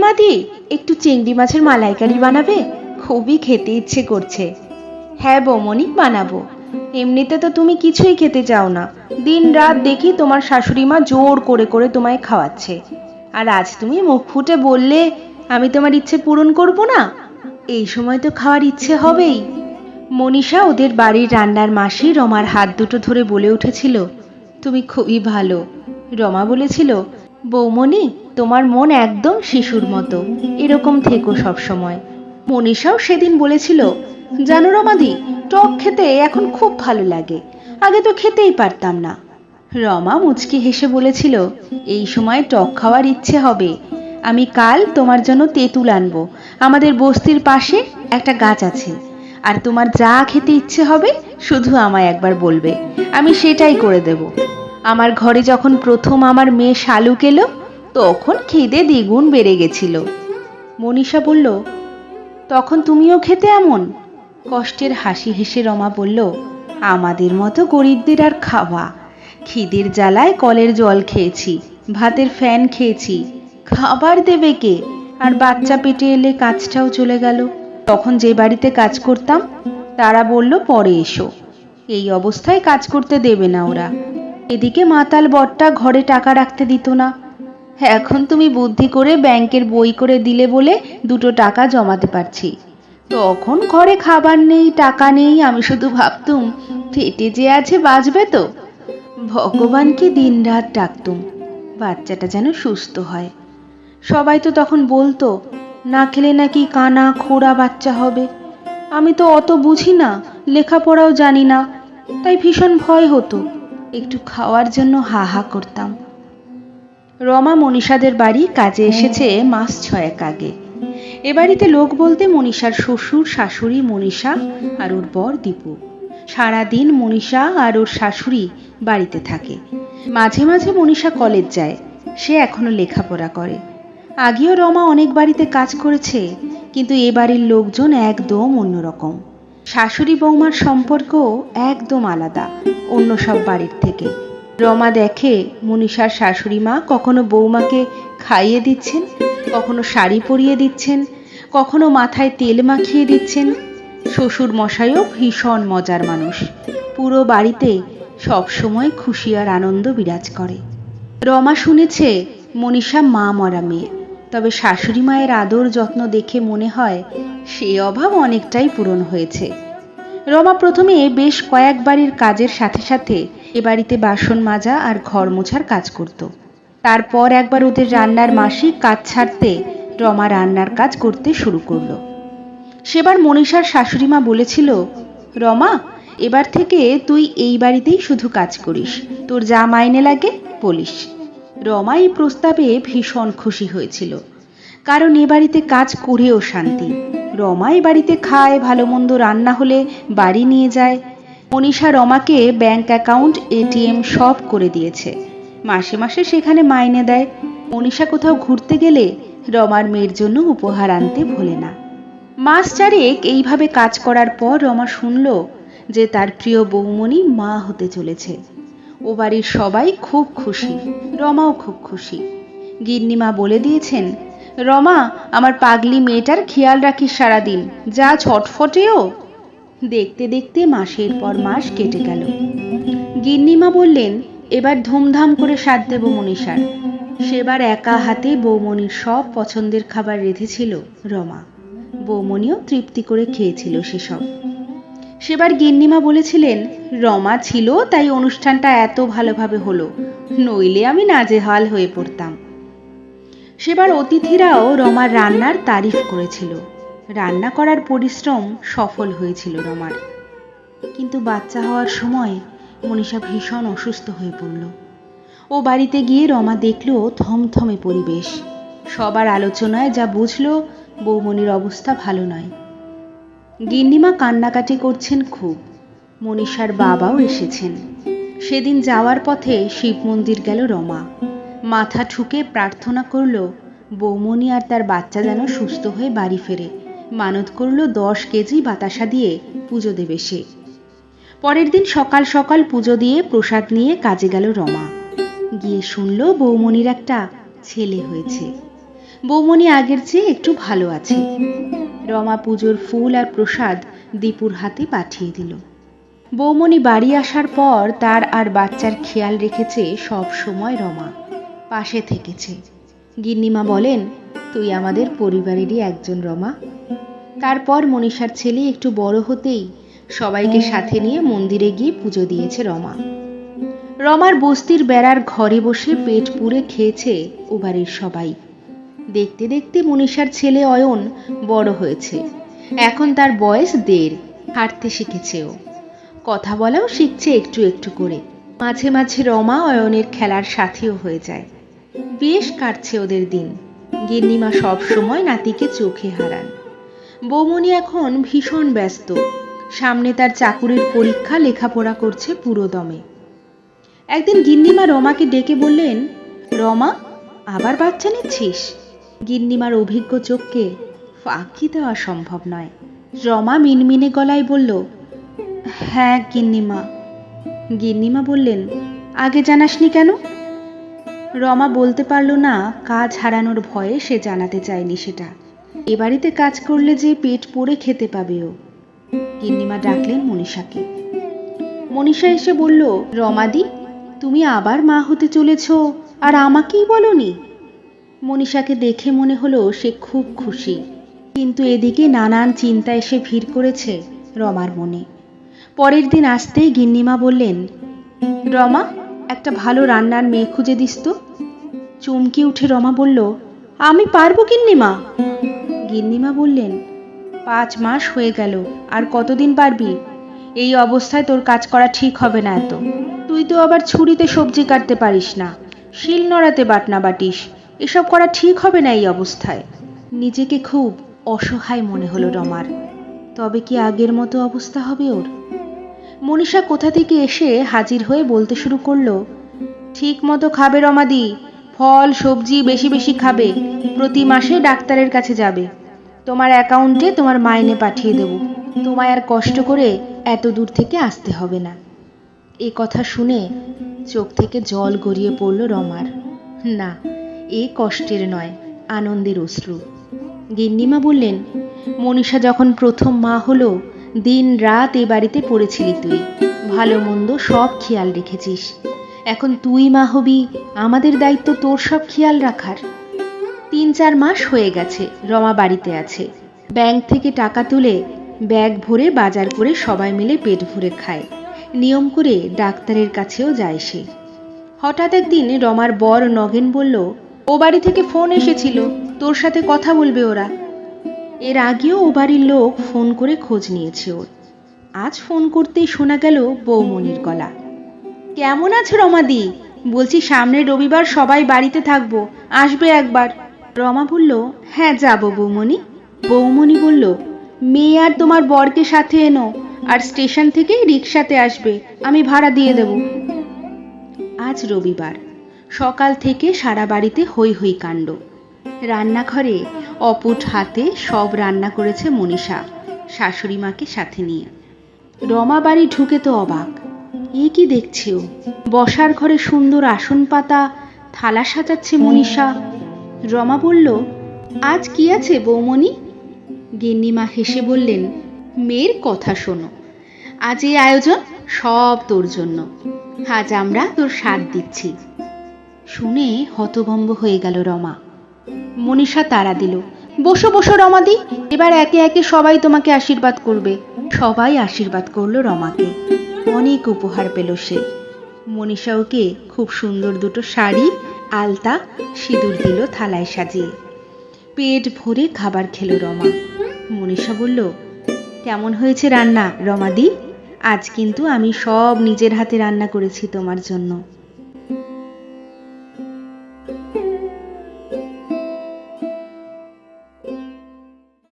মাদি, একটু চিংড়ি মাছের মালাইকারি বানাবে? খুবই খেতে ইচ্ছে করছে। হ্যাঁ বৌমনি, বানাবো। এমনিতে তো তুমি কিছুই খেতে চাও না, দিন রাত দেখি তোমার শাশুড়ি মা জোর করে করে তোমায় খাওয়াচ্ছে। আর আজ তুমি মুখ ফুটে বললে আমি তোমার ইচ্ছে পূরণ করব না। এই সময় তো খাওয়ার ইচ্ছে হবেই। মনীষা, ওদের বাড়ির রান্নার মাসি, রমার হাত দুটো ধরে বলে উঠেছিল, তুমি খুবই ভালো। রমা বলেছিল, বৌমনি, তোমার মন একদম শিশুর মতো, এরকম থেকো সব সময়। মনীষাও সেদিন বলেছিল, জানো রমাদি, টক খেতে এখন খুব ভালো লাগে, আগে তো খেতেই পারতাম না। রমা মুচকি হেসে বলেছিল, এই সময় টক খাওয়ার ইচ্ছে হবে। আমি কাল তোমার জন্য তেঁতুল আনবো, আমাদের বস্তির পাশে একটা গাছ আছে। আর তোমার যা খেতে ইচ্ছে হবে শুধু আমায় একবার বলবে, আমি সেটাই করে দেব। আমার ঘরে যখন প্রথম আমার মেয়ে শালুক এলো, তখন খিদে দ্বিগুণ বেড়ে গেছিল। মনীষা বলল, তখন তুমিও খেতে এমন? কষ্টের হাসি হেসে রমা বলল, আমাদের মতো গরিবদের আর খাওয়া? খিদের জ্বালায় কলের জল খেয়েছি, ভাতের ফ্যান খেয়েছি, খাবার দেবে কে? আর বাচ্চা পেটে এলে কাজটাও চলে গেল। তখন যে বাড়িতে কাজ করতাম তারা বলল, পরে এসো। এই অবস্থায় কাজ করতে দেবে না ওরা। এদিকে মাতাল বটটা ঘরে টাকা রাখতে দিত না। এখন তুমি বুদ্ধি করে ব্যাংকের বই করে দিলে বলে দুটো টাকা জমাতে পারছি। তখন ঘরে খাবার নেই, টাকা নেই, আমি শুধু ভাবতুম পেটে যে আছে বাঁচবে তো। ভগবানকে দিন রাত ডাকতুম বাচ্চাটা যেন সুস্থ হয়। সবাই তো তখন বলতো, না খেলে নাকি কানা খোড়া বাচ্চা হবে। আমি তো অত বুঝি না, লেখাপড়াও জানি না, তাই ভীষণ ভয় হতো। একটু খাওয়ার জন্য হা হা করতাম। রমা মনীষাদের বাড়ি কাজে এসেছে মাস 6 আগে। এ বাড়িতে লোক বলতে মনীষার শ্বশুর শাশুড়ি, মনীষা আর ওর বর দীপু। সারাদিন মনীষা আর ওর শাশুড়ি বাড়িতে থাকে। মাঝে মাঝে মনীষা কলেজ যায়, সে এখনো লেখাপড়া করে। আগেও রমা অনেক বাড়িতে কাজ করেছে, কিন্তু এ বাড়ির লোকজন একদম অন্যরকম। শাশুড়ি বৌমার সম্পর্ক একদম আলাদা অন্য সব বাড়ির থেকে। রমা দেখে মনীষার শাশুড়ি মা কখনো বৌমাকে খাইয়ে দিচ্ছেন, কখনো শাড়ি পরিয়ে দিচ্ছেন, কখনো মাথায় তেল মাখিয়ে দিচ্ছেন। শ্বশুর মশাইও ভীষণ মজার মানুষ। পুরো বাড়িতে সব সময় খুশি আর আনন্দ বিরাজ করে। রমা শুনেছে মনীষা মা মরা মেয়ে, তবে শাশুড়ি মায়ের আদর যত্ন দেখে মনে হয় সে অভাব অনেকটাই পূরণ হয়েছে। রমা প্রথমে বেশ কয়েক বাড়ির কাজের সাথে সাথে এ বাড়িতে বাসন মাজা আর ঘর মোছার কাজ করত। তারপর একবার ওদের রান্নার মাসি কাজ ছাড়তে রমা রান্নার কাজ করতে শুরু করলো। সেবার মনীষার শাশুড়ি মা বলেছিল, রমা, এবার থেকে তুই এই বাড়িতেই শুধু কাজ করিস, তোর যা মাইনে লাগে বলিস। রমা এই প্রস্তাবে ভীষণ খুশি হয়েছিল, কারণ এ বাড়িতে কাজ করেও শান্তি। রমা এ বাড়িতে খায়, ভালো মন্দ রান্না হলে বাড়ি নিয়ে যায়। মনীষা রমাকে ব্যাংক অ্যাকাউন্ট, এটিএম সব করে দিয়েছে। মাসে মাসে সেখানে মাইনে দেয়। মনীষা কোথাও ঘুরতে গেলে রমার মেয়ের জন্য উপহার আনতে ভোলে না। মাস 4 এইভাবে কাজ করার পর রমা শুনল যে তার প্রিয় বৌমনি মা হতে চলেছে। ও বাড়ির সবাই খুব খুশি, রমাও খুব খুশি। গিন্নিমা বলে দিয়েছেন, রমা, আমার পাগলি মেয়েটার খেয়াল রাখিস সারাদিন, যা ছটফটেও। দেখতে দেখতে মাসের পর মাস কেটে গেল। গিন্নিমা বললেন, এবার ধুমধাম করে সাধ দেব মনীষার। সেবার একা হাতে বৌমনির সব পছন্দের খাবার রেঁধেছিল রমা। বৌমনিও তৃপ্তি করে খেয়েছিল সেসব। সেবার গিন্নিমা বলেছিলেন, রমা ছিল তাই অনুষ্ঠানটা এত ভালোভাবে হলো, নইলে আমি নাজেহাল হয়ে পড়তাম। সেবার অতিথিরাও রমার রান্নার তারিফ করেছিল। রান্না করার পরিশ্রম সফল হয়েছিল রমার। কিন্তু বাচ্চা হওয়ার সময় মনীষা ভীষণ অসুস্থ হয়ে পড়ল। ও বাড়িতে গিয়ে রমা দেখল থমথমে পরিবেশ। সবার আলোচনায় যা বুঝল, বৌমনির অবস্থা ভালো নয়। গিন্নিমা কান্নাকাটি করছেন খুব। মনীষার বাবাও এসেছেন। সেদিন যাওয়ার পথে শিব মন্দির গেল রমা। মাথা ঠুকে প্রার্থনা করল বৌমনি আর তার বাচ্চা যেন সুস্থ হয়ে বাড়ি ফেরে। মানত করল 10 কেজি বাতাসা দিয়ে পুজো দেবে সে। পরের দিন সকাল সকাল পুজো দিয়ে প্রসাদ নিয়ে কাজে গেল রমা। গিয়ে শুনল বৌমনির একটা ছেলে হয়েছে। বৌমনি আগের চেয়ে একটু ভালো আছে। রমা পুজোর ফুল আর প্রসাদ দীপুর হাতে পাঠিয়ে দিল। বৌমনি বাড়ি আসার পর তার আর বাচ্চার খেয়াল রেখেছে সব সময় রমা, পাশে থেকেছে। গিন্নিমা বলেন, তুই আমাদের পরিবারেরই একজন রমা। তারপর মনীষার ছেলে একটু বড় হতেই সবাইকে সাথে নিয়ে মন্দিরে গিয়ে পুজো দিয়েছে রমা। রমার বস্তির বেড়ার ঘরে বসে পেট পুড়ে খেয়েছে ও বাড়ির সবাই। দেখতে দেখতে মনীষার ছেলে অয়ন বড় হয়েছে। এখন তার বয়স 1.5, হাঁটতে শিখেছে ও, কথা বলাও শিখছে একটু একটু করে। মাঝে মাঝে রমা অয়নের খেলার সাথীও হয়ে যায়। বেশ কাটছে ওদের দিন। গিন্নিমা সব সময় নাতিকে চোখে হারান। বৌমনি এখন ভীষণ ব্যস্ত। সামনে তার চাকুরির পরীক্ষা, লেখাপড়া করছে পুরো দমে। একদিন গিন্নিমা রমাকে ডেকে বললেন, রমা, আবার বাচ্চা নিচ্ছিস? গিন্নিমার অভিজ্ঞ চোখকে ফাঁকি দেওয়া সম্ভব নয়। রমা মিনমিনে গলায় বলল, হ্যাঁ গিন্নিমা। গিন্নিমা বললেন, আগে জানাসনি কেন? রমা বলতে পারল না, কাজ হারানোর ভয়ে সে জানাতে চায়নি সেটা। এ বাড়িতে কাজ করলে যে পেট পড়ে খেতে পাবে ও। গিন্নিমা ডাকলেন মনীষাকে। মনীষা এসে বলল, রমাদি, তুমি আবার মা হতে চলেছ আর আমাকেই বলনি? মনীষাকে দেখে মনে হলো সে খুব খুশি, কিন্তু এদিকে নানান চিন্তা এসে ভিড় করেছে রমার মনে। পরের দিন আসতেই গিন্নিমা বললেন, রমা, একটা ভালো রান্নার মেয়ে খুঁজে দিস তো। চমকে উঠে রমা বলল, আমি পারবো গিন্নিমা। গিন্নিমা বললেন, 5 মাস হয়ে গেল, আর কতদিন পারবি? এই অবস্থায় তোর কাজ করা ঠিক হবে না এত। তুই তো আবার ছুরিতে সবজি কাটতে পারিস না, শিল নড়াতে বাটনা বাটিস, এসব করা ঠিক হবে না এই অবস্থায়। নিজেকে খুব অসহায় মনে হলো রমার। তবে কি আগের মতো অবস্থা হবে ওর? মনীষা কোথা থেকে এসে হাজির হয়ে বলতে শুরু করলো, ঠিক মতো খাবে রমাদি, ফল সবজি বেশি বেশি খাবে, প্রতি মাসে ডাক্তারের কাছে যাবে, তোমার অ্যাকাউন্টে তোমার মাইনে পাঠিয়ে দেব, তোমায় আর কষ্ট করে এত দূর থেকে আসতে হবে না। এ কথা শুনে চোখ থেকে জল গড়িয়ে পড়ল রমার। না, এ কষ্টের নয়, আনন্দের অশ্রু। গিন্নিমা বললেন, মনীষা যখন প্রথম মা হলো, দিন রাত এ বাড়িতে পড়েছিলি তুই, ভালো মন্দ সব খেয়াল রেখেছিস। এখন তুই মা হবি, আমাদের দায়িত্ব তোর সব খেয়াল রাখার। 3-4 মাস হয়ে গেছে রমা বাড়িতে আছে। ব্যাংক থেকে টাকা তুলে ব্যাগ ভরে বাজার করে সবাই মিলে পেট ভরে খায়। নিয়ম করে ডাক্তারের কাছেও যায় সে। হঠাৎ একদিন রমার বর নগেন বলল, ও বাড়ি থেকে ফোন এসেছিল, তোর সাথে কথা বলবে ওরা। এর আগেও ও বাড়ির লোক ফোন করে খোঁজ নিয়েছে ওর। আজ ফোন করতেই শোনা গেল বৌমনির গলা। কেমন আছো রমাদি? বলছি সামনের রবিবার সবাই বাড়িতে থাকবো, আসবে একবার। রমা বলল, হ্যাঁ যাব বৌমনি। বৌমনি বলল, মেয়ে আর তোমার বরকে সাথে এনো, আর স্টেশন থেকেই রিক্সাতে আসবে, আমি ভাড়া দিয়ে দেব। আজ রবিবার, সকাল থেকে সারা বাড়িতে হই হই কাণ্ড। রান্নাঘরে অপুট হাতে সব রান্না করেছে মনীষা, শাশুড়ি মাকে সাথে নিয়ে। রমা বাড়ি ঢুকে তো অবাক, এ কি দেখছে ও? বসার ঘরে সুন্দর আসন পাতা, থালা সাজাচ্ছে মনীষা। রমা বলল, আজ কি আছে বৌমনি? গিন্নিমা হেসে বললেন, মেয়ের কথা শোনো, আজ এই আয়োজন সব তোর জন্য, আজ আমরা তোর সাথ দিচ্ছি। শুনে হতভম্ব হয়ে গেল রমা। মনীষা তাড়া দিল, বসো বসো রমাদি, এবার একে একে সবাই তোমাকে আশীর্বাদ করবে। সবাই আশীর্বাদ করলো রমাকে। অনেক উপহার পেল সে। মনীষা ওকে খুব সুন্দর 2টো শাড়ি, আলতা, সিঁদুর দিল থালায় সাজিয়ে। পেট ভরে খাবার খেলো রমা। মনীষা বলল, কেমন হয়েছে রান্না রমাদি? আজ কিন্তু আমি সব নিজের হাতে রান্না করেছি তোমার জন্য।